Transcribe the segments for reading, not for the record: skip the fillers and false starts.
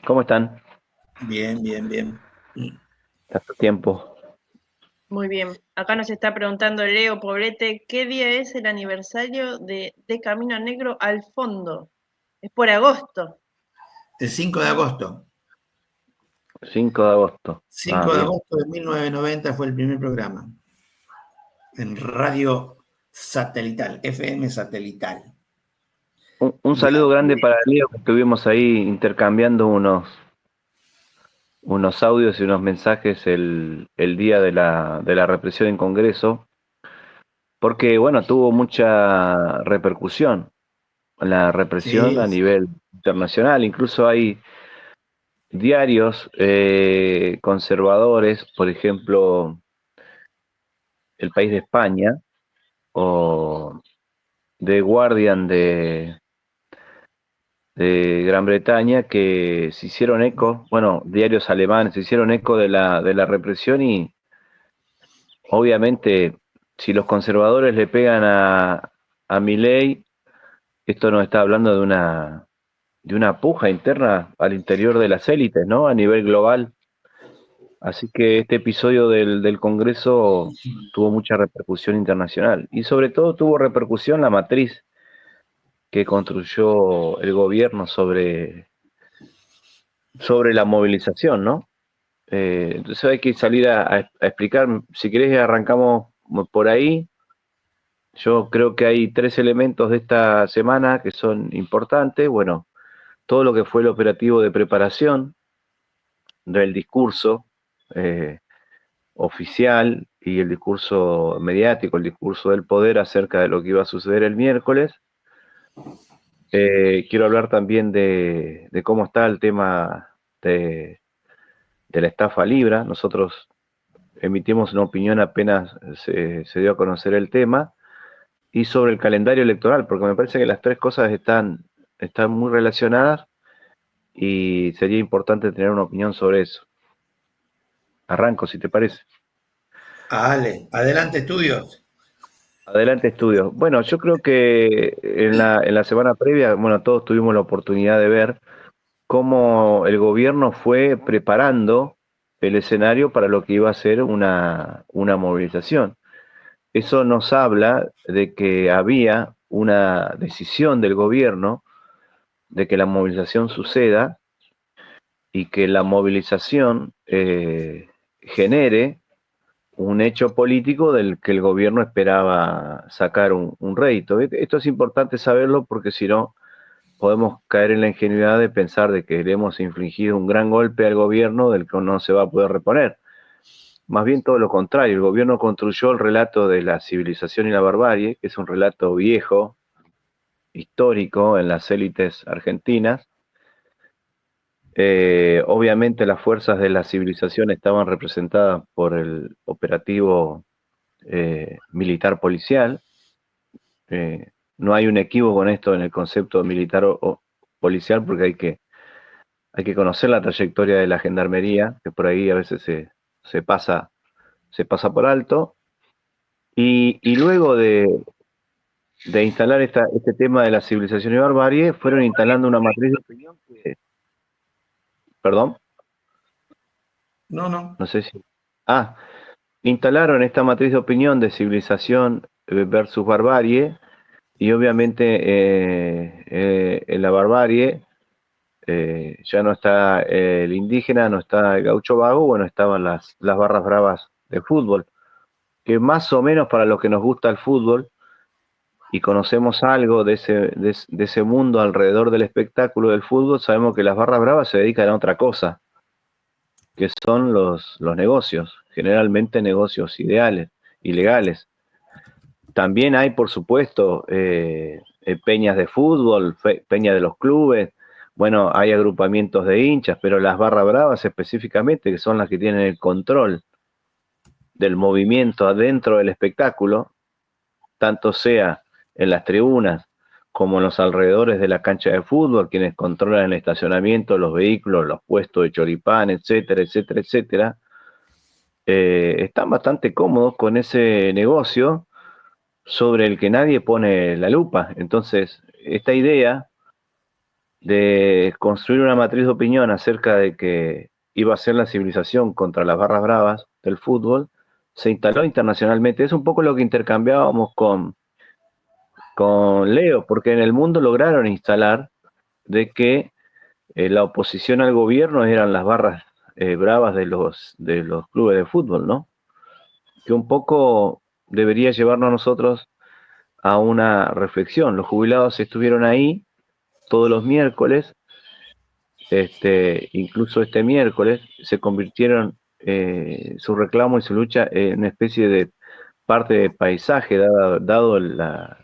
¿Cómo están? Bien, bien, bien. Tanto tiempo. Muy bien. Acá nos está preguntando Leo Poblete, ¿qué día es el aniversario de Camino Negro al fondo? Es por agosto. El 5 de agosto. 5 de agosto. Ah, 5 de bien. agosto de 1990 fue el primer programa en radio satelital, FM satelital. Un Y saludo grande para Leo, que estuvimos ahí intercambiando unos audios y unos mensajes el día de la represión en Congreso, porque, bueno, tuvo mucha repercusión la represión sí, a nivel internacional. Incluso hay diarios conservadores, por ejemplo, El País de España o The Guardian de Gran Bretaña, que se hicieron eco, bueno, diarios alemanes se hicieron eco de la represión. Y obviamente si los conservadores le pegan a Milei, esto nos está hablando de una puja interna al interior de las élites, ¿no? A nivel global. Así que este episodio del Congreso tuvo mucha repercusión internacional y sobre todo tuvo repercusión la matriz que construyó el gobierno sobre la movilización, ¿no? Entonces hay que salir a explicar. Si querés, arrancamos por ahí. Yo creo que hay tres elementos de esta semana que son importantes. Bueno, todo lo que fue el operativo de preparación del discurso eh, oficial y el discurso mediático, el discurso del poder acerca de lo que iba a suceder el miércoles. Quiero hablar también de cómo está el tema de la estafa Libra. Nosotros emitimos una opinión apenas se dio a conocer el tema, y sobre el calendario electoral, porque me parece que las tres cosas están muy relacionadas y sería importante tener una opinión sobre eso. Arranco, si te parece. Ale, adelante estudios. Adelante, estudio. Bueno, yo creo que en la semana previa, bueno, todos tuvimos la oportunidad de ver cómo el gobierno fue preparando el escenario para lo que iba a ser una movilización. Eso nos habla de que había una decisión del gobierno de que la movilización suceda y que la movilización genere un hecho político del que el gobierno esperaba sacar un rédito. Esto es importante saberlo, porque si no podemos caer en la ingenuidad de pensar de que le hemos infligido un gran golpe al gobierno del que no se va a poder reponer. Más bien todo lo contrario, el gobierno construyó el relato de la civilización y la barbarie, que es un relato viejo, histórico en las élites argentinas. Obviamente las fuerzas de la civilización estaban representadas por el operativo militar policial. No hay un equívoco en esto, en el concepto militar o policial, porque hay que conocer la trayectoria de la gendarmería, que por ahí a veces se pasa por alto. Y luego de instalar este tema de la civilización y barbarie, fueron instalando una matriz de opinión perdón, No, no. no sé si... Ah, instalaron esta matriz de opinión de civilización versus barbarie. Y obviamente en la barbarie ya no está el indígena, no está el gaucho vago. Bueno, estaban las barras bravas de fútbol, que más o menos, para los que nos gusta el fútbol y conocemos algo de ese mundo alrededor del espectáculo del fútbol, sabemos que las barras bravas se dedican a otra cosa, que son los negocios, generalmente negocios ilegales. También hay, por supuesto, peñas de fútbol, peñas de los clubes. Bueno, hay agrupamientos de hinchas, pero las barras bravas específicamente, que son las que tienen el control del movimiento adentro del espectáculo, tanto sea en las tribunas como en los alrededores de la cancha de fútbol, quienes controlan el estacionamiento, los vehículos, los puestos de choripán, etcétera, etcétera, etcétera. Están bastante cómodos con ese negocio sobre el que nadie pone la lupa. Entonces, esta idea de construir una matriz de opinión acerca de que iba a ser la civilización contra las barras bravas del fútbol, se instaló internacionalmente. Es un poco lo que intercambiábamos con Leo, porque en el mundo lograron instalar de que la oposición al gobierno eran las barras bravas de los clubes de fútbol, ¿no? Que un poco debería llevarnos a nosotros a una reflexión. Los jubilados estuvieron ahí todos los miércoles, incluso este miércoles, se convirtieron su reclamo y su lucha en una especie de parte de paisaje, dado la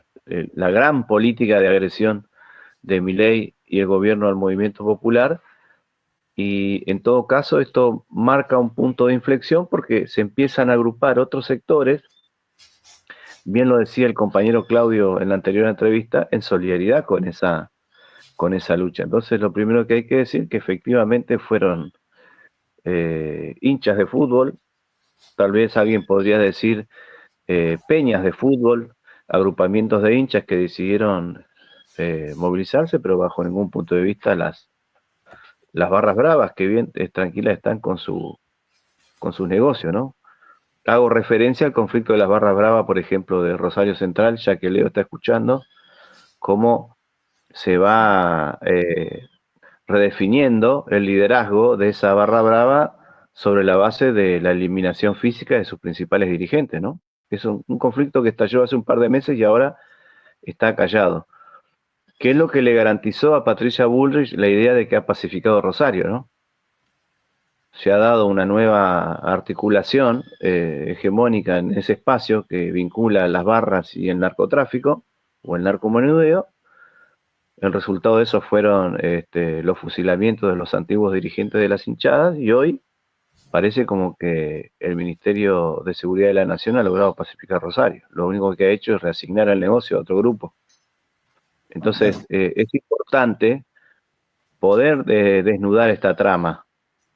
gran política de agresión de Milei y el gobierno al movimiento popular. Y en todo caso esto marca un punto de inflexión porque se empiezan a agrupar otros sectores, bien lo decía el compañero Claudio en la anterior entrevista, en solidaridad con esa lucha. Entonces lo primero que hay que decir que efectivamente fueron hinchas de fútbol, tal vez alguien podría decir peñas de fútbol, agrupamientos de hinchas que decidieron movilizarse, pero bajo ningún punto de vista las barras bravas que bien tranquilas están con sus negocios, ¿no? Hago referencia al conflicto de las barras bravas, por ejemplo, de Rosario Central, ya que Leo está escuchando, cómo se va redefiniendo el liderazgo de esa barra brava sobre la base de la eliminación física de sus principales dirigentes, ¿no? Es un conflicto que estalló hace un par de meses y ahora está callado. ¿Qué es lo que le garantizó a Patricia Bullrich la idea de que ha pacificado Rosario, ¿no? Se ha dado una nueva articulación hegemónica en ese espacio que vincula las barras y el narcotráfico o el narcomenudeo. El resultado de eso fueron los fusilamientos de los antiguos dirigentes de las hinchadas y hoy parece como que el Ministerio de Seguridad de la Nación ha logrado pacificar Rosario. Lo único que ha hecho es reasignar el negocio a otro grupo. Entonces es importante poder desnudar esta trama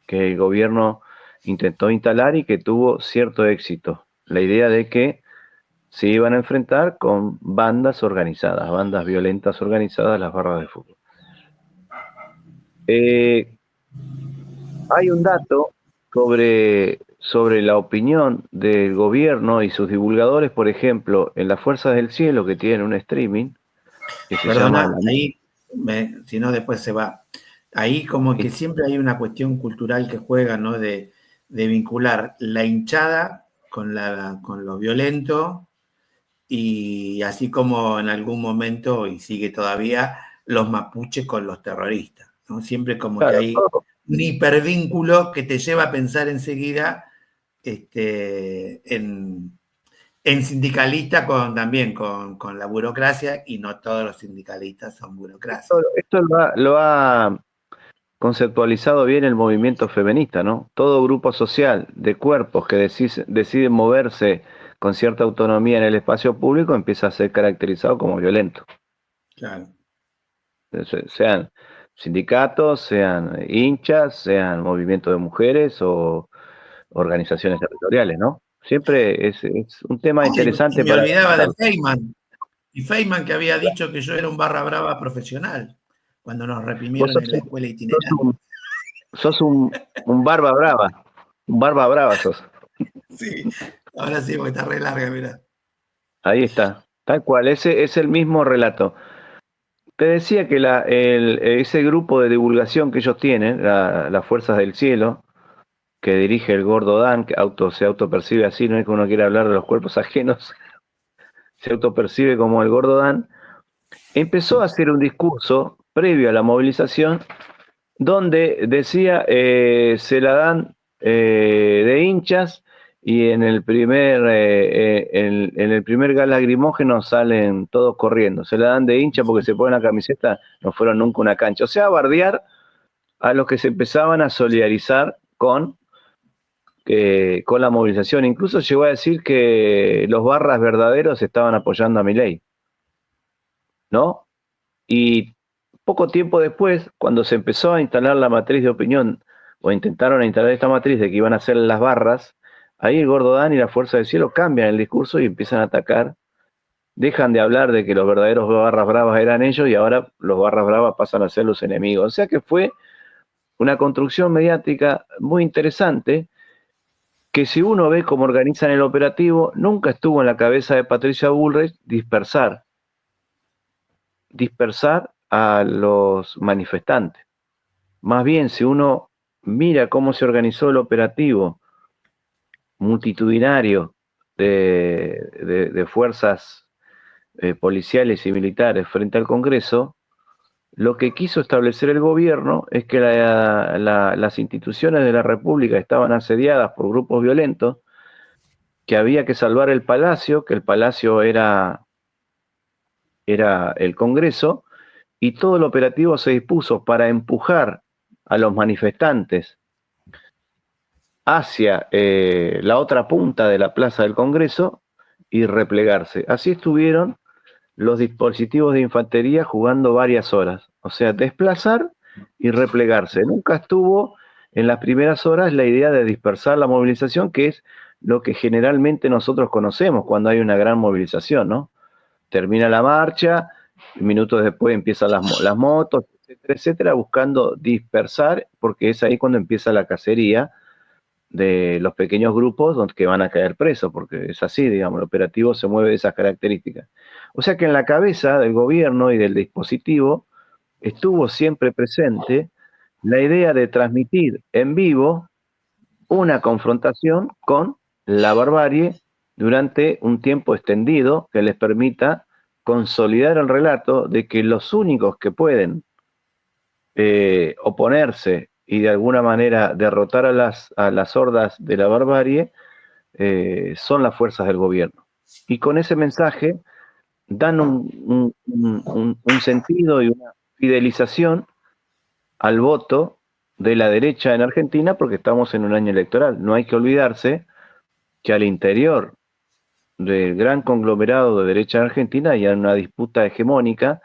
que el gobierno intentó instalar y que tuvo cierto éxito. La idea de que se iban a enfrentar con bandas organizadas, bandas violentas organizadas, las barras de fútbol. Hay un dato sobre la opinión del gobierno y sus divulgadores, por ejemplo, en las Fuerzas del Cielo, que tienen un streaming, que se Perdona, llama... ahí, si no después se va. Ahí como que siempre hay una cuestión cultural que juega, ¿no? De vincular la hinchada con lo violento y así como en algún momento, y sigue todavía, los mapuches con los terroristas, ¿no? Siempre como Claro, que hay un hipervínculo que te lleva a pensar enseguida en sindicalista también con la burocracia, y no todos los sindicalistas son burocracia. esto lo ha conceptualizado bien el movimiento feminista, ¿no? Todo grupo social de cuerpos que deciden moverse con cierta autonomía en el espacio público empieza a ser caracterizado como violento. Claro. Sean sindicatos, sean hinchas, sean movimientos de mujeres o organizaciones territoriales, ¿no? Siempre es un tema interesante Y me para... olvidaba de Feynman. Y Feynman, que había dicho que yo era un barra brava profesional cuando nos Vos reprimieron sos en la escuela itinerante. sos un barba brava, un barba brava sos. Sí, ahora sí, porque está re larga, mirá. Ahí está, tal cual, ese es el mismo relato. Te decía que ese grupo de divulgación que ellos tienen, las Fuerzas del Cielo, que dirige el gordo Dan, que se autopercibe así, no es que uno quiera hablar de los cuerpos ajenos, se autopercibe como el gordo Dan, empezó a hacer un discurso previo a la movilización donde decía se la dan de hinchas y en el primer gas lacrimógeno salen todos corriendo, se la dan de hincha porque se ponen la camiseta, no fueron nunca una cancha, o sea, bardear a los que se empezaban a solidarizar con la movilización. Incluso llegó a decir que los barras verdaderos estaban apoyando a Milei, ¿no? Y poco tiempo después, cuando se empezó a instalar la matriz de opinión, o intentaron instalar esta matriz de que iban a ser las barras, ahí el gordo Dan y la Fuerza del Cielo cambian el discurso y empiezan a atacar dejan de hablar de que los verdaderos barras bravas eran ellos y ahora los barras bravas pasan a ser los enemigos. O sea que fue una construcción mediática muy interesante que si uno ve cómo organizan el operativo, nunca estuvo en la cabeza de Patricia Bullrich dispersar a los manifestantes. Más bien, si uno mira cómo se organizó el operativo multitudinario de fuerzas policiales y militares frente al Congreso, lo que quiso establecer el gobierno es que las instituciones de la República estaban asediadas por grupos violentos, que había que salvar el Palacio, que el Palacio era el Congreso, y todo el operativo se dispuso para empujar a los manifestantes hacia la otra punta de la Plaza del Congreso y replegarse. Así estuvieron los dispositivos de infantería jugando varias horas, o sea, desplazar y replegarse. Nunca estuvo en las primeras horas la idea de dispersar la movilización, que es lo que generalmente nosotros conocemos cuando hay una gran movilización, ¿no? Termina la marcha, minutos después empiezan las motos, etcétera, etcétera, buscando dispersar, porque es ahí cuando empieza la cacería de los pequeños grupos que van a caer presos, porque es así, digamos, el operativo se mueve de esas características. O sea que en la cabeza del gobierno y del dispositivo estuvo siempre presente la idea de transmitir en vivo una confrontación con la barbarie durante un tiempo extendido que les permita consolidar el relato de que los únicos que pueden oponerse y de alguna manera derrotar a las hordas de la barbarie son las fuerzas del gobierno. Y con ese mensaje dan un sentido y una fidelización al voto de la derecha en Argentina, porque estamos en un año electoral. No hay que olvidarse que al interior del gran conglomerado de derecha en Argentina hay una disputa hegemónica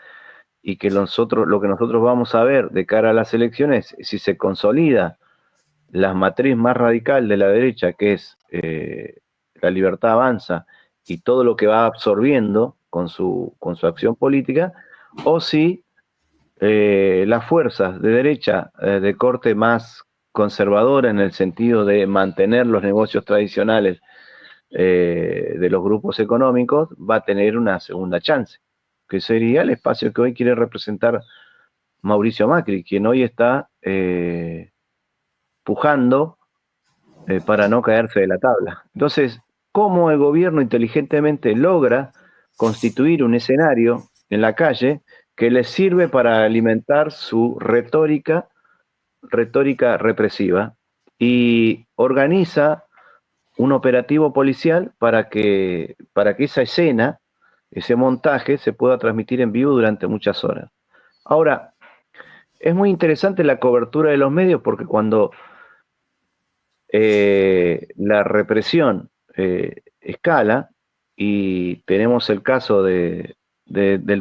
y que lo que nosotros vamos a ver de cara a las elecciones, si se consolida la matriz más radical de la derecha, que es La Libertad Avanza, y todo lo que va absorbiendo con su acción política, o si las fuerzas de derecha de corte más conservadora en el sentido de mantener los negocios tradicionales de los grupos económicos, va a tener una segunda chance, que sería el espacio que hoy quiere representar Mauricio Macri, quien hoy está pujando para no caerse de la tabla. Entonces, ¿cómo el gobierno inteligentemente logra constituir un escenario en la calle que les sirve para alimentar su retórica represiva y organiza un operativo policial para que esa escena, ese montaje, se pueda transmitir en vivo durante muchas horas? Ahora, es muy interesante la cobertura de los medios porque cuando la represión escala y tenemos el caso del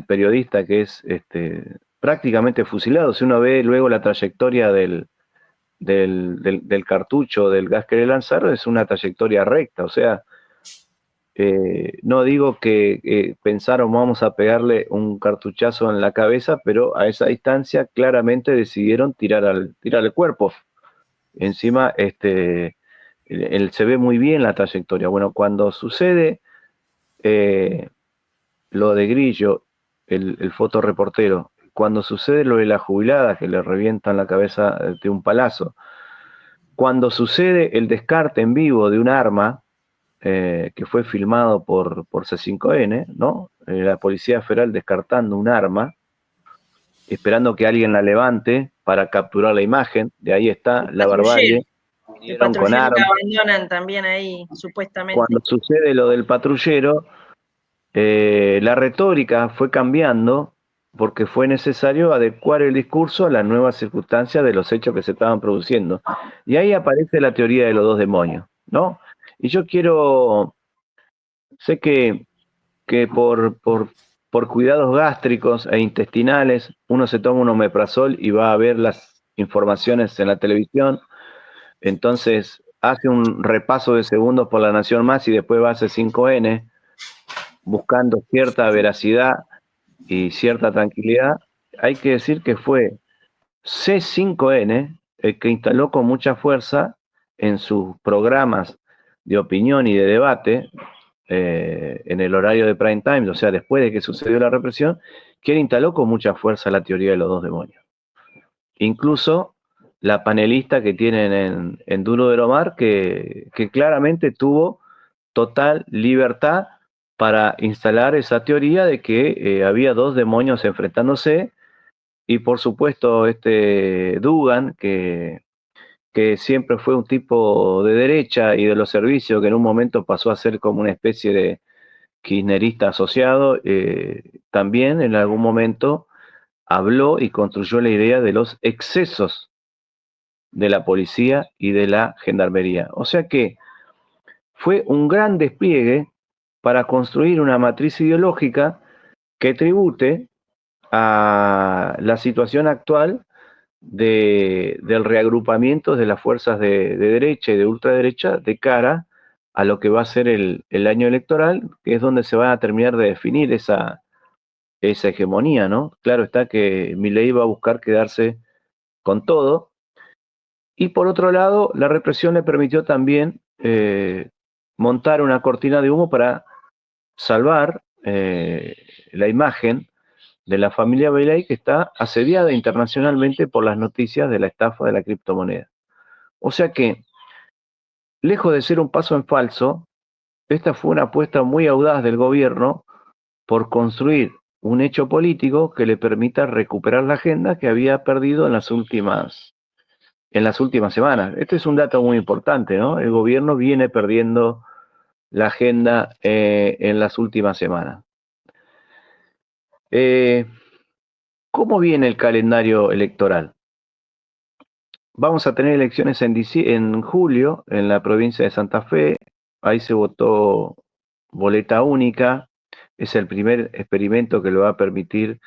periodista que es prácticamente fusilado. Si uno ve luego la trayectoria del cartucho, del gas que le lanzaron, es una trayectoria recta. O sea, no digo que pensaron vamos a pegarle un cartuchazo en la cabeza, pero a esa distancia claramente decidieron tirar al cuerpo. Encima, se ve muy bien la trayectoria. Bueno, cuando sucede lo de Grillo, el fotoreportero, cuando sucede lo de la jubilada que le revientan la cabeza de un palazo, cuando sucede el descarte en vivo de un arma que fue filmado por C5N, ¿no? La Policía Federal descartando un arma, esperando que alguien la levante para capturar la imagen, de ahí está la barbarie. El patrullero que abandonan también ahí, supuestamente. Cuando sucede lo del patrullero, la retórica fue cambiando porque fue necesario adecuar el discurso a las nuevas circunstancias de los hechos que se estaban produciendo. Y ahí aparece la teoría de los dos demonios, ¿no? Y yo sé que por cuidados gástricos e intestinales, uno se toma un omeprazol y va a ver las informaciones en la televisión, entonces hace un repaso de segundos por La Nación Más y después va a hacer 5N, buscando cierta veracidad y cierta tranquilidad, hay que decir que fue C5N el que instaló con mucha fuerza en sus programas de opinión y de debate, en el horario de prime time, o sea, después de que sucedió la represión, que él instaló con mucha fuerza la teoría de los dos demonios. Incluso la panelista que tienen en Duro de Lomar, que claramente tuvo total libertad para instalar esa teoría de que había dos demonios enfrentándose, y por supuesto este Dugan, que siempre fue un tipo de derecha y de los servicios, que en un momento pasó a ser como una especie de kirchnerista asociado, también en algún momento habló y construyó la idea de los excesos de la policía y de la gendarmería. O sea que fue un gran despliegue para construir una matriz ideológica que tribute a la situación actual del reagrupamiento de las fuerzas de derecha y de ultraderecha de cara a lo que va a ser el año electoral, que es donde se va a terminar de definir esa hegemonía, ¿no? Claro está que Milei va a buscar quedarse con todo, y por otro lado, la represión le permitió también montar una cortina de humo para salvar la imagen de la familia Milei, que está asediada internacionalmente por las noticias de la estafa de la criptomoneda. O sea que, lejos de ser un paso en falso, esta fue una apuesta muy audaz del gobierno por construir un hecho político que le permita recuperar la agenda que había perdido en las últimas semanas. Este es un dato muy importante, ¿no? El gobierno viene perdiendo la agenda en las últimas semanas. ¿Cómo viene el calendario electoral? Vamos a tener elecciones en julio en la provincia de Santa Fe. Ahí se votó boleta única. Es el primer experimento que le va a permitir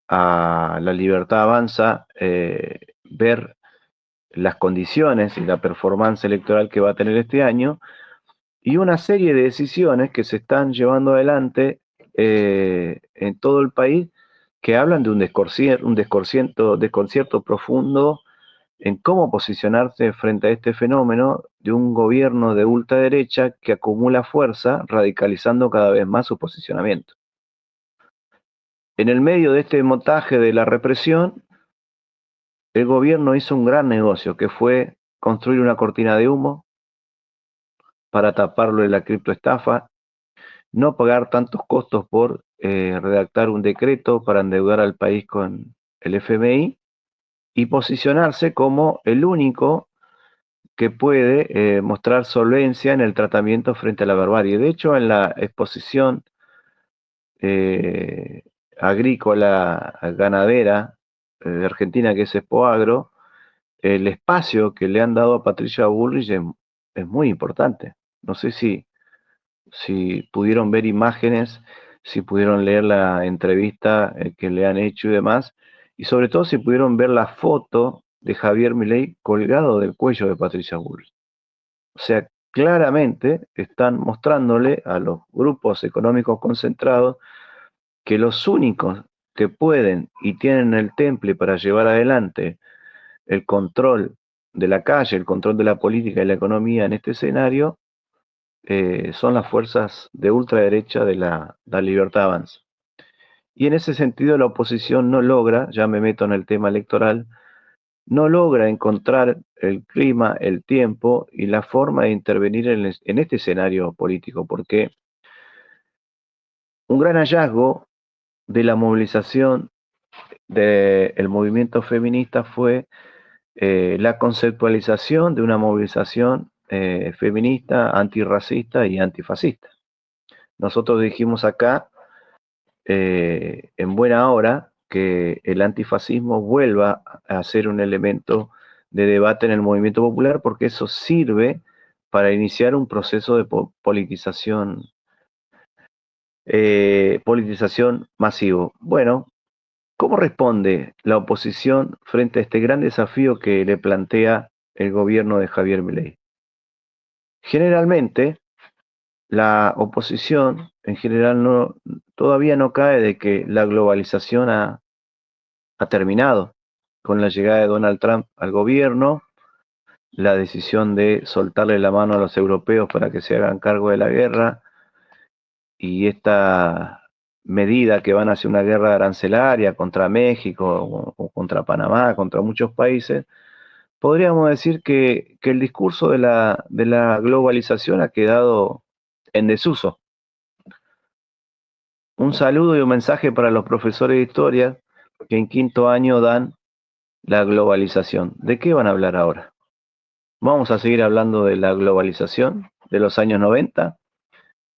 a la Libertad Avanza ver las condiciones y la performance electoral que va a tener este año, y una serie de decisiones que se están llevando adelante en todo el país, que hablan de un desconcierto profundo en cómo posicionarse frente a este fenómeno de un gobierno de ultraderecha que acumula fuerza, radicalizando cada vez más su posicionamiento. En el medio de este montaje de la represión, el gobierno hizo un gran negocio, que fue construir una cortina de humo para taparlo de la criptoestafa, no pagar tantos costos por redactar un decreto para endeudar al país con el FMI, y posicionarse como el único que puede mostrar solvencia en el tratamiento frente a la barbarie. De hecho, en la exposición eh, agrícola ganadera de Argentina, que es Expoagro, el espacio que le han dado a Patricia Bullrich es muy importante. No sé si pudieron ver imágenes, si pudieron leer la entrevista que le han hecho y demás, y sobre todo si pudieron ver la foto de Javier Milei colgado del cuello de Patricia Bullrich. O sea, claramente están mostrándole a los grupos económicos concentrados que los únicos que pueden y tienen el temple para llevar adelante el control de la calle, el control de la política y la economía en este escenario, son las fuerzas de ultraderecha de la Libertad Avanza. Y en ese sentido la oposición no logra, ya me meto en el tema electoral, no logra encontrar el clima, el tiempo y la forma de intervenir en este escenario político, porque un gran hallazgo de la movilización del movimiento feminista fue la conceptualización de una movilización feminista, antirracista y antifascista. Nosotros dijimos acá, en buena hora, que el antifascismo vuelva a ser un elemento de debate en el movimiento popular, porque eso sirve para iniciar un proceso de politización masivo. Bueno, ¿cómo responde la oposición frente a este gran desafío que le plantea el gobierno de Javier Milei? Generalmente, la oposición en general todavía no cae de que la globalización ha terminado con la llegada de Donald Trump al gobierno, la decisión de soltarle la mano a los europeos para que se hagan cargo de la guerra y esta medida que van hacia una guerra arancelaria contra México o contra Panamá, contra muchos países, podríamos decir que el discurso de la globalización ha quedado en desuso. Un saludo y un mensaje para los profesores de historia que en quinto año dan la globalización. ¿De qué van a hablar ahora? ¿Vamos a seguir hablando de la globalización de los años 90,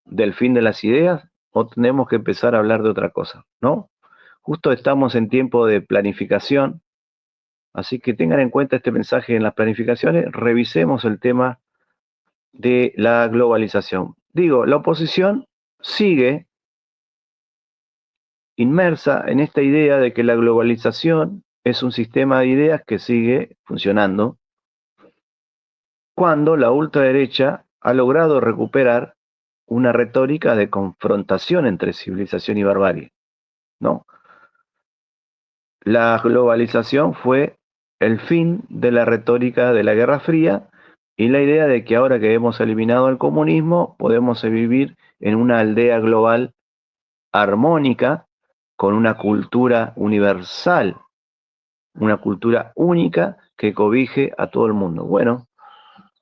del fin de las ideas, o tenemos que empezar a hablar de otra cosa? ¿No? Justo estamos en tiempo de planificación, así que tengan en cuenta este mensaje en las planificaciones. Revisemos el tema de la globalización. Digo, la oposición sigue inmersa en esta idea de que la globalización es un sistema de ideas que sigue funcionando, cuando la ultraderecha ha logrado recuperar una retórica de confrontación entre civilización y barbarie, ¿no? La globalización fue el fin de la retórica de la Guerra Fría y la idea de que ahora que hemos eliminado el comunismo, podemos vivir en una aldea global armónica con una cultura universal, una cultura única que cobije a todo el mundo. Bueno,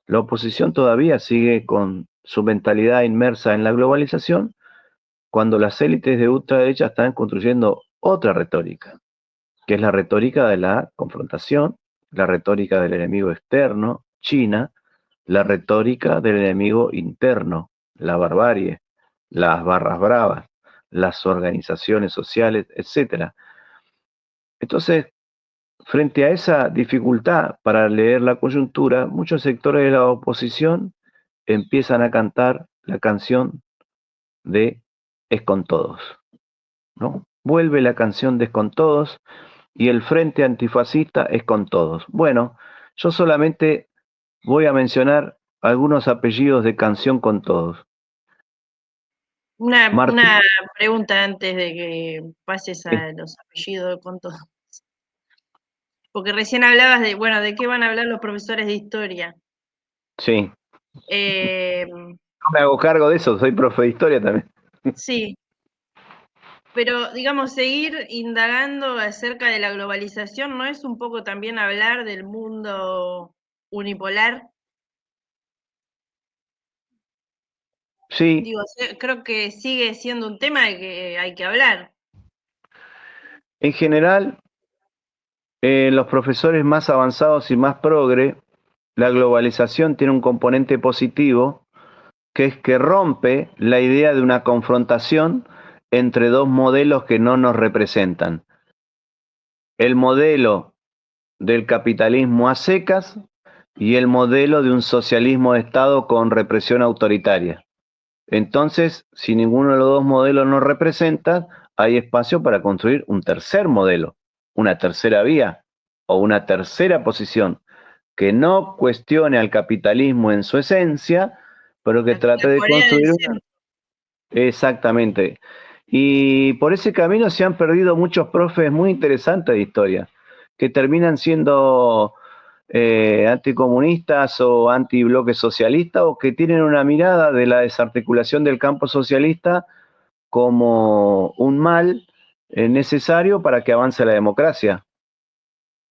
la oposición todavía sigue con su mentalidad inmersa en la globalización, cuando las élites de ultraderecha están construyendo otra retórica, que es la retórica de la confrontación, la retórica del enemigo externo, China, la retórica del enemigo interno, la barbarie, las barras bravas, las organizaciones sociales, etcétera. Entonces, frente a esa dificultad para leer la coyuntura, muchos sectores de la oposición empiezan a cantar la canción de Es con todos, ¿no? Vuelve la canción de Es con todos y el frente antifascista es con todos. Bueno, yo solamente voy a mencionar algunos apellidos de canción con todos. Martín, Una pregunta antes de que pases a los apellidos con todo. Porque recién hablabas de, bueno, ¿de qué van a hablar los profesores de historia? sí, Eh, no me hago cargo de eso, soy profe de historia también. sí, pero digamos, seguir indagando acerca de la globalización, ¿no es un poco también hablar del mundo unipolar? Sí, Digo, creo que sigue siendo un tema de que hay que hablar. en general, los profesores más avanzados y más progre, la globalización tiene un componente positivo, que es que rompe la idea de una confrontación entre dos modelos que no nos representan. El modelo del capitalismo a secas y el modelo de un socialismo de Estado con represión autoritaria. Entonces, si ninguno de los dos modelos nos representa, hay espacio para construir un tercer modelo, una tercera vía o una tercera posición que no cuestione al capitalismo en su esencia, pero que La trate de Corea del construir una. Centro. Exactamente. Y por ese camino se han perdido muchos profes muy interesantes de historia, que terminan siendo anticomunistas o antibloque socialista, o que tienen una mirada de la desarticulación del campo socialista como un mal necesario para que avance la democracia.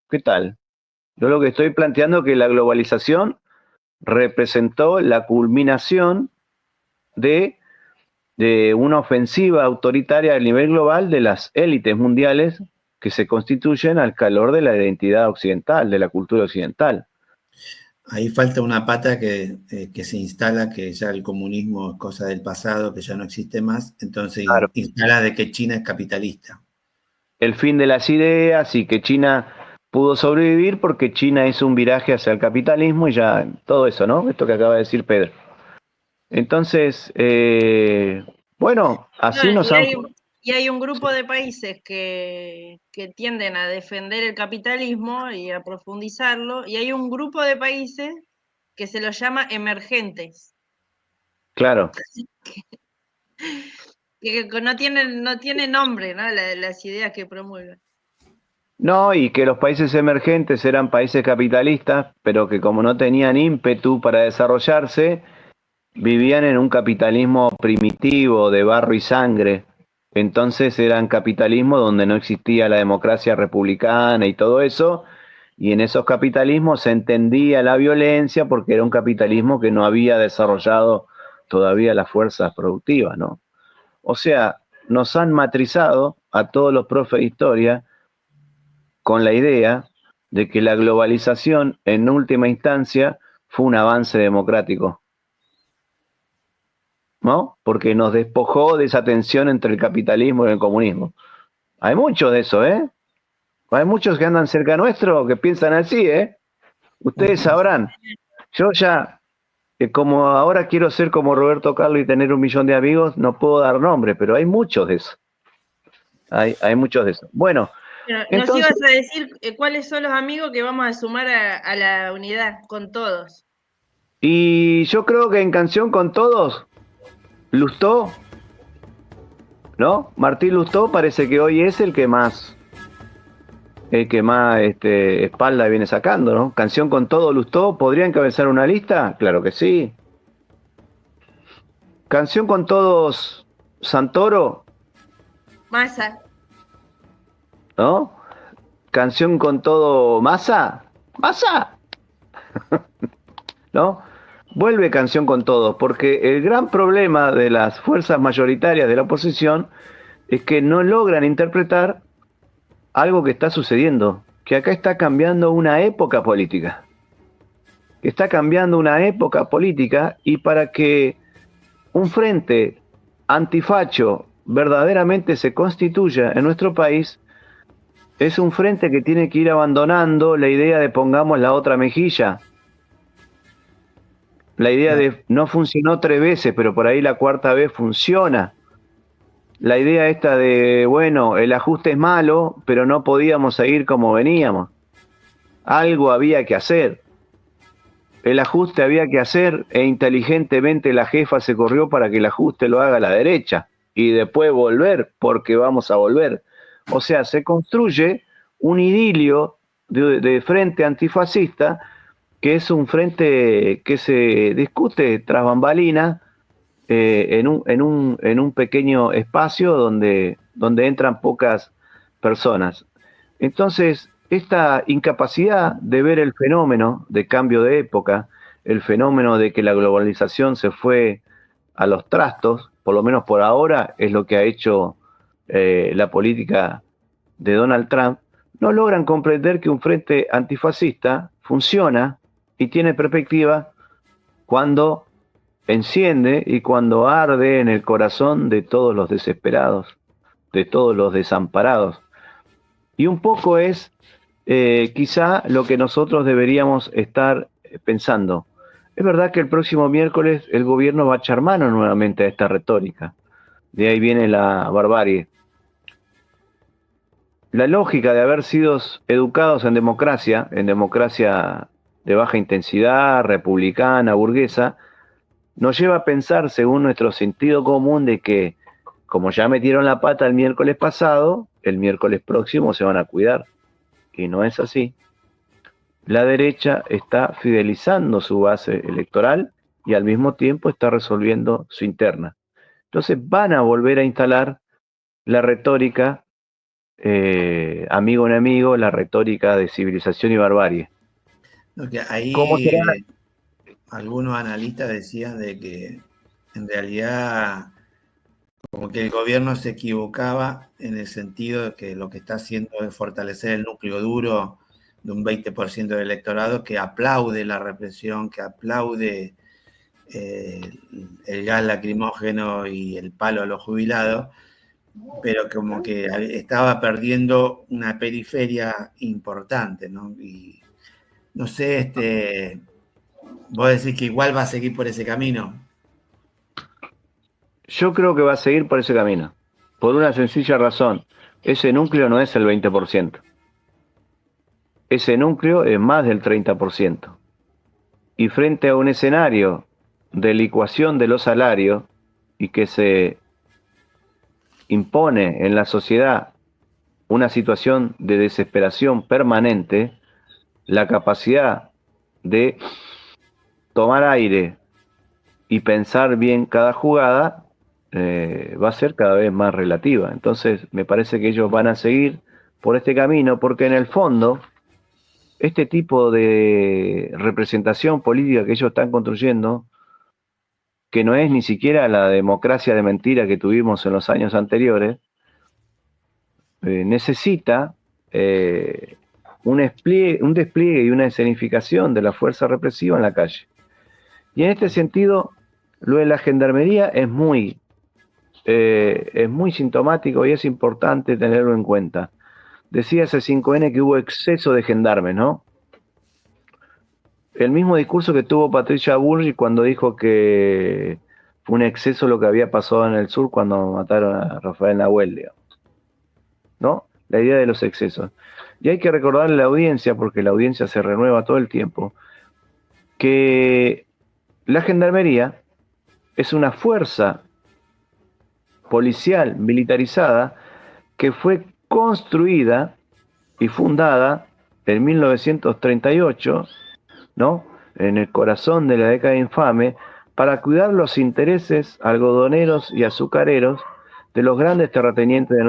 ¿Qué tal? Yo lo que estoy planteando es que la globalización representó la culminación de una ofensiva autoritaria a nivel global de las élites mundiales que se constituyen al calor de la identidad occidental, de la cultura occidental. Ahí falta una pata que se instala, que ya el comunismo es cosa del pasado, que ya no existe más, entonces Claro. instala de que China es capitalista. El fin de las ideas y que China pudo sobrevivir porque China hizo un viraje hacia el capitalismo y ya todo eso, ¿no? Esto que acaba de decir Pedro. Entonces, bueno, No, así nos han. y hay un grupo de países que tienden a defender el capitalismo y a profundizarlo, y hay un grupo de países que se los llama emergentes. Claro. Que no tiene nombre, ¿no? Las ideas que promulgan. No, y que los países emergentes eran países capitalistas, pero que como no tenían ímpetu para desarrollarse, vivían en un capitalismo primitivo, de barro y sangre. Entonces eran capitalismos donde no existía la democracia republicana y todo eso, y en esos capitalismos se entendía la violencia porque era un capitalismo que no había desarrollado todavía las fuerzas productivas, ¿no? O sea, nos han matrizado a todos los profes de historia con la idea de que la globalización en última instancia fue un avance democrático, ¿no? Porque nos despojó de esa tensión entre el capitalismo y el comunismo. Hay muchos de eso, ¿eh? Hay muchos que andan cerca nuestro que piensan así, ¿eh? Ustedes sabrán. Yo ya, como ahora quiero ser como Roberto Carlos y tener 1 millón de amigos, no puedo dar nombre, pero hay muchos de eso. Hay muchos de eso. Bueno, Pero nos entonces, ibas a decir cuáles son los amigos que vamos a sumar a la unidad con todos. y yo creo que en Canción con Todos, Lustó, ¿no? Martín Lustó parece que hoy es el que más espalda viene sacando, ¿no? Canción con Todo, Lustó, ¿podría encabezar una lista? Claro que sí. Canción con Todos, Santoro, Massa. ¿no? Canción con Todo, Massa, Massa, ¿no? Vuelve Canción con Todos, porque el gran problema de las fuerzas mayoritarias de la oposición es que no logran interpretar algo que está sucediendo, que acá está cambiando una época política. Está cambiando una época política y para que un frente antifacho verdaderamente se constituya en nuestro país, es un frente que tiene que ir abandonando la idea de pongamos la otra mejilla. La idea de no funcionó 3 veces, pero por ahí la 4ª vez funciona. La idea esta de, bueno, el ajuste es malo, pero no podíamos seguir como veníamos. Algo había que hacer. El ajuste había que hacer e inteligentemente la jefa se corrió para que el ajuste lo haga la derecha y después volver, porque vamos a volver. O sea, se construye un idilio de frente antifascista que es un frente que se discute tras bambalinas en un pequeño espacio donde entran pocas personas. Entonces, esta incapacidad de ver el fenómeno de cambio de época, el fenómeno de que la globalización se fue a los trastos, por lo menos por ahora, es lo que ha hecho la política de Donald Trump, no logran comprender que un frente antifascista funciona y tiene perspectiva cuando enciende y cuando arde en el corazón de todos los desesperados, de todos los desamparados. Y un poco es quizá lo que nosotros deberíamos estar pensando. Es verdad que el próximo miércoles el gobierno va a echar mano nuevamente a esta retórica. De ahí viene la barbarie. La lógica de haber sido educados en democracia de baja intensidad, republicana, burguesa, nos lleva a pensar, según nuestro sentido común, de que como ya metieron la pata el miércoles pasado, el miércoles próximo se van a cuidar. Y no es así. La derecha está fidelizando su base electoral y al mismo tiempo está resolviendo su interna. Entonces van a volver a instalar la retórica amigo enemigo, la retórica de civilización y barbarie. No, que ¿Cómo será? ahí algunos analistas decían de que en realidad como que el gobierno se equivocaba en el sentido de que lo que está haciendo es fortalecer el núcleo duro de un 20% del electorado que aplaude la represión, que aplaude el gas lacrimógeno y el palo a los jubilados, pero como que estaba perdiendo una periferia importante, ¿no? Y no sé, vos decís que igual va a seguir por ese camino. Yo creo que va a seguir por ese camino, por una sencilla razón. Ese núcleo no es el 20%. Ese núcleo es más del 30%. Y frente a un escenario de licuación de los salarios y que se impone en la sociedad una situación de desesperación permanente, la capacidad de tomar aire y pensar bien cada jugada va a ser cada vez más relativa. Entonces, me parece que ellos van a seguir por este camino, porque en el fondo, este tipo de representación política que ellos están construyendo, que no es ni siquiera la democracia de mentira que tuvimos en los años anteriores, necesita un despliegue y una escenificación de la fuerza represiva en la calle. Y en este sentido, lo de la gendarmería es muy sintomático y es importante tenerlo en cuenta. Decía C5N que hubo exceso de gendarmes, ¿no? El mismo discurso que tuvo Patricia Bullrich cuando dijo que fue un exceso lo que había pasado en el sur cuando mataron a Rafael Nahuel, digamos, ¿no? La idea de los excesos. Y hay que recordarle a la audiencia, porque la audiencia se renueva todo el tiempo, que la gendarmería es una fuerza policial militarizada que fue construida y fundada en 1938, ¿no? En el corazón de la década infame, para cuidar los intereses algodoneros y azucareros de los grandes terratenientes de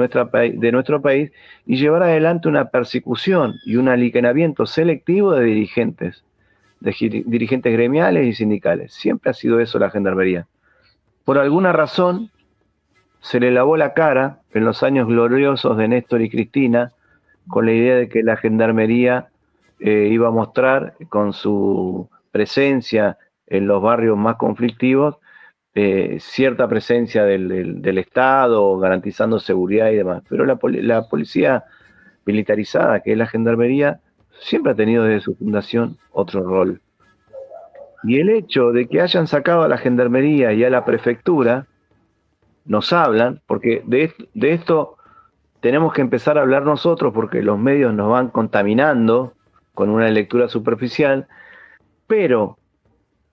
nuestro país y llevar adelante una persecución y un alienamiento selectivo de dirigentes gremiales y sindicales. Siempre ha sido eso la gendarmería. Por alguna razón, se le lavó la cara en los años gloriosos de Néstor y Cristina con la idea de que la gendarmería iba a mostrar con su presencia en los barrios más conflictivos cierta presencia del Estado, garantizando seguridad y demás. Pero la policía militarizada, que es la gendarmería, siempre ha tenido desde su fundación otro rol. Y el hecho de que hayan sacado a la gendarmería y a la prefectura, nos hablan, porque de esto tenemos que empezar a hablar nosotros, porque los medios nos van contaminando con una lectura superficial, pero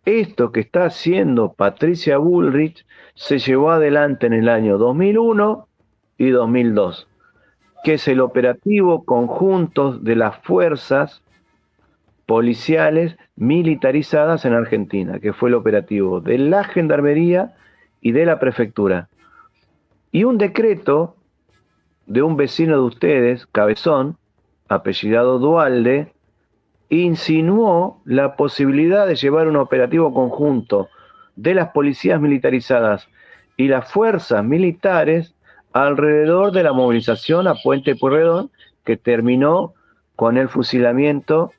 esto que está haciendo Patricia Bullrich se llevó adelante en el año 2001 y 2002, que es el operativo conjunto de las fuerzas policiales militarizadas en Argentina, que fue el operativo de la Gendarmería y de la Prefectura. Y un decreto de un vecino de ustedes, Cabezón, apellidado Dualde, insinuó la posibilidad de llevar un operativo conjunto de las policías militarizadas y las fuerzas militares alrededor de la movilización a Puente Pueyrredón, que terminó con el fusilamiento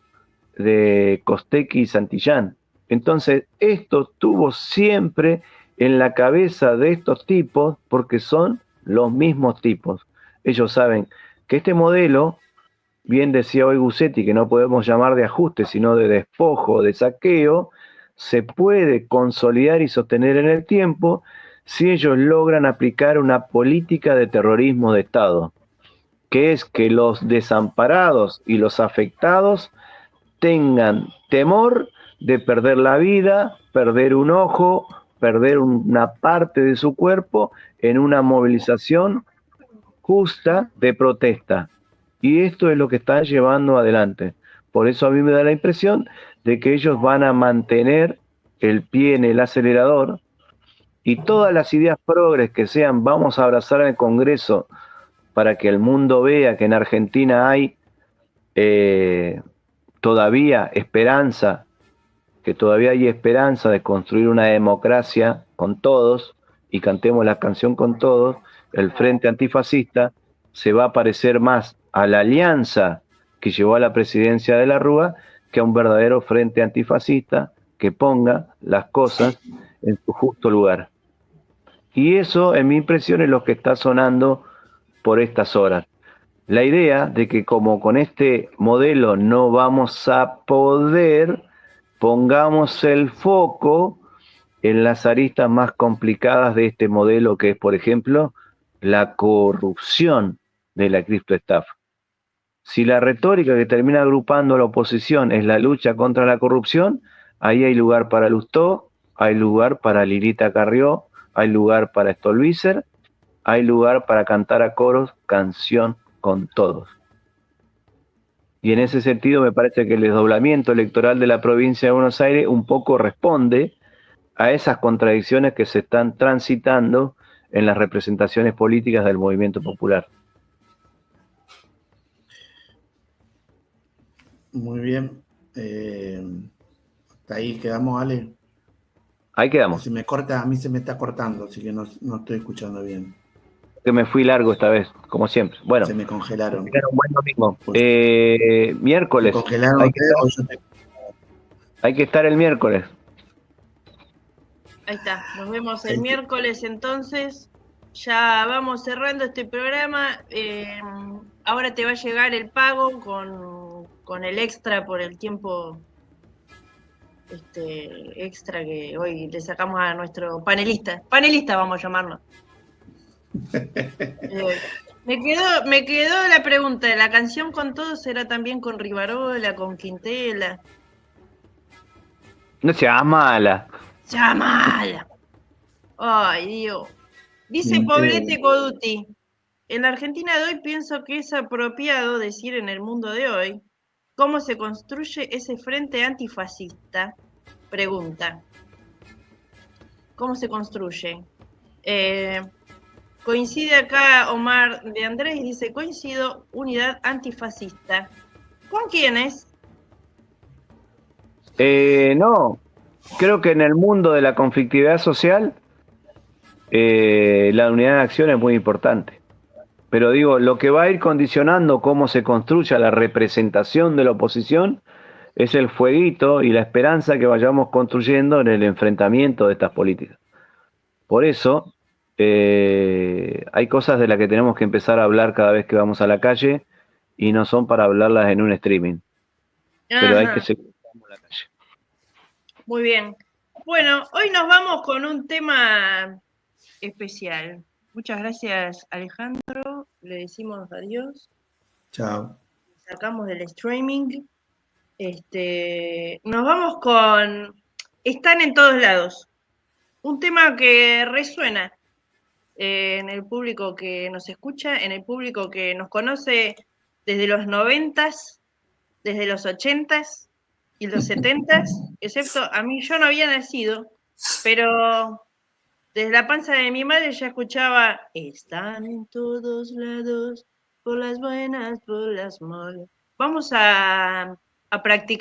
de Costequi y Santillán. Entonces, esto estuvo siempre en la cabeza de estos tipos porque son los mismos tipos. Ellos saben que este modelo, bien decía hoy Gussetti, que no podemos llamar de ajuste, sino de despojo, de saqueo, se puede consolidar y sostener en el tiempo si ellos logran aplicar una política de terrorismo de Estado, que es que los desamparados y los afectados tengan temor de perder la vida, perder un ojo, perder una parte de su cuerpo en una movilización justa de protesta. Y esto es lo que están llevando adelante. Por eso a mí me da la impresión de que ellos van a mantener el pie en el acelerador y todas las ideas progres que sean vamos a abrazar al Congreso para que el mundo vea que en Argentina hay todavía esperanza, que todavía hay esperanza de construir una democracia con todos y cantemos la canción con todos, el Frente Antifascista se va a parecer más a la alianza que llevó a la presidencia de la Rúa que a un verdadero Frente Antifascista que ponga las cosas en su justo lugar. Y eso, en mi impresión, es lo que está sonando por estas horas. La idea de que como con este modelo no vamos a poder, pongamos el foco en las aristas más complicadas de este modelo, que es, por ejemplo, la corrupción de la criptoestafa. Si la retórica que termina agrupando a la oposición es la lucha contra la corrupción, ahí hay lugar para Lustó, hay lugar para Lilita Carrió, hay lugar para Stolbizer, hay lugar para cantar a coros canción con todos. Y en ese sentido me parece que el desdoblamiento electoral de la provincia de Buenos Aires un poco responde a esas contradicciones que se están transitando en las representaciones políticas del movimiento popular. Muy bien. Hasta ahí quedamos, Ale. Ahí quedamos. Si me corta, a mí se me está cortando, así que no estoy escuchando bien. Que me fui largo esta vez, como siempre. Bueno, se me congelaron. Que tengan un buen domingo. Pues, Miércoles. ¿se congelaron Hay que estar el miércoles. Ahí está, nos vemos el miércoles entonces. Ya vamos cerrando este programa. Ahora te va a llegar el pago con el extra por el tiempo extra que hoy le sacamos a nuestro panelista. Panelista vamos a llamarlo. Me quedó la pregunta, ¿la canción con todos será también con Rivarola, con Quintela? No seas mala. ¡Ya mala! Ay, Dios. Dice Pobrete Coduti, en la Argentina de hoy pienso que es apropiado decir en el mundo de hoy cómo se construye ese frente antifascista. Pregunta. ¿Cómo se construye? Coincide acá Omar de Andrés y dice, coincido, unidad antifascista. ¿Con quiénes? No, creo que en el mundo de la conflictividad social la unidad de acción es muy importante. Pero digo, lo que va a ir condicionando cómo se construya la representación de la oposición es el fueguito y la esperanza que vayamos construyendo en el enfrentamiento de estas políticas. Por eso, hay cosas de las que tenemos que empezar a hablar cada vez que vamos a la calle y no son para hablarlas en un streaming. Pero hay que seguir en la calle. Muy bien. Bueno, hoy nos vamos con un tema especial. Muchas gracias, Alejandro. Le decimos adiós. Chao. Sacamos del streaming. Nos vamos con Están en todos lados. Un tema que resuena en el público que nos escucha, en el público que nos conoce desde los 90s, desde los 80s y los 70s, excepto a mí, yo no había nacido, pero desde la panza de mi madre ya escuchaba Están en todos lados, por las buenas, por las malas. Vamos a practicar